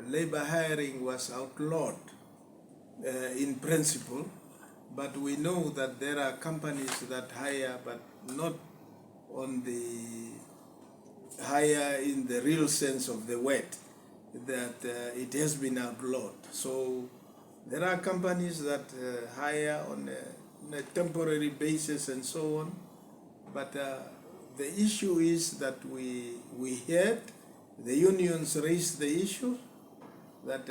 labor hiring was outlawed in principle, but we know that there are companies that hire, but not on the hire in the real sense of the word, that it has been outlawed. So there are companies that hire on a temporary basis and so on, but the issue is that we heard the unions raised the issue that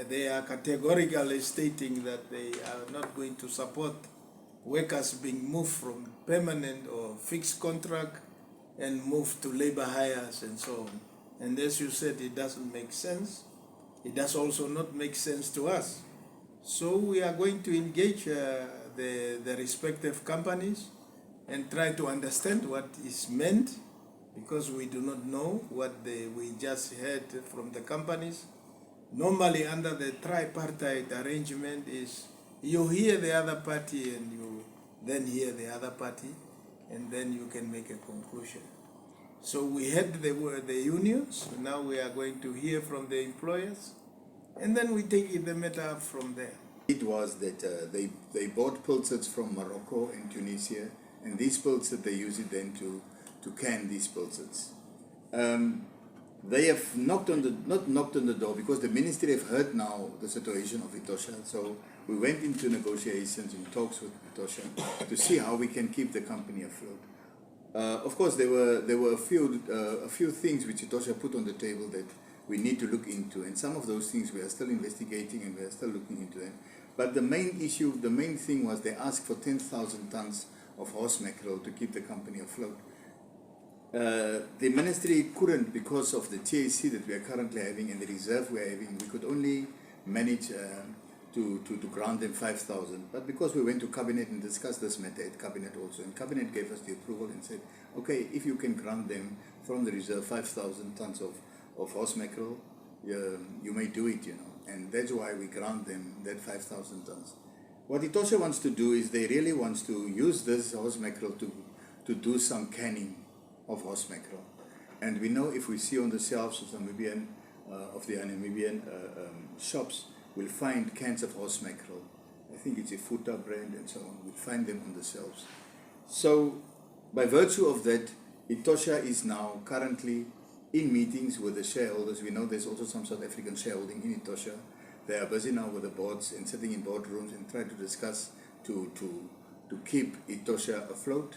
they are categorically stating that they are not going to support workers being moved from permanent or fixed contract and moved to labor hires and so on. And as you said, it doesn't make sense. It does also not make sense to us. So we are going to engage the respective companies and try to understand what is meant, because we do not know what we just heard from the companies. Normally under the tripartite arrangement is you hear the other party and you then hear the other party and then you can make a conclusion. So we had the unions, now we are going to hear from the employers, and then we take the matter up from there. It was that they bought pilchards from Morocco and Tunisia, and these pilchards, they use it then to can these pilchards. They have not knocked on the door, because the ministry have heard now the situation of Etosha. So we went into negotiations and talks with Etosha to see how we can keep the company afloat. Of course, there were a few things which Etosha put on the table that we need to look into, and some of those things we are still investigating and we are still looking into them. But the main issue, the main thing was they asked for 10,000 tons of horse mackerel to keep the company afloat. The ministry couldn't, because of the TAC that we are currently having and the reserve we are having. We could only manage to grant them 5,000. But because we went to Cabinet and discussed this matter at Cabinet also, and Cabinet gave us the approval and said, okay, if you can grant them from the reserve 5,000 tons of horse mackerel, you may do it, you know. And that's why we grant them that 5,000 tons. What Etosha wants to do is they really wants to use this horse mackerel to do some canning of horse mackerel. And we know if we see on the shelves of the Namibian shops, we'll find cans of horse mackerel. I think it's a Futa brand and so on. We'll find them on the shelves. So by virtue of that, Etosha is now currently in meetings with the shareholders. We know there's also some South African shareholding in Etosha. They are busy now with the boards and sitting in boardrooms and trying to discuss to keep Etosha afloat.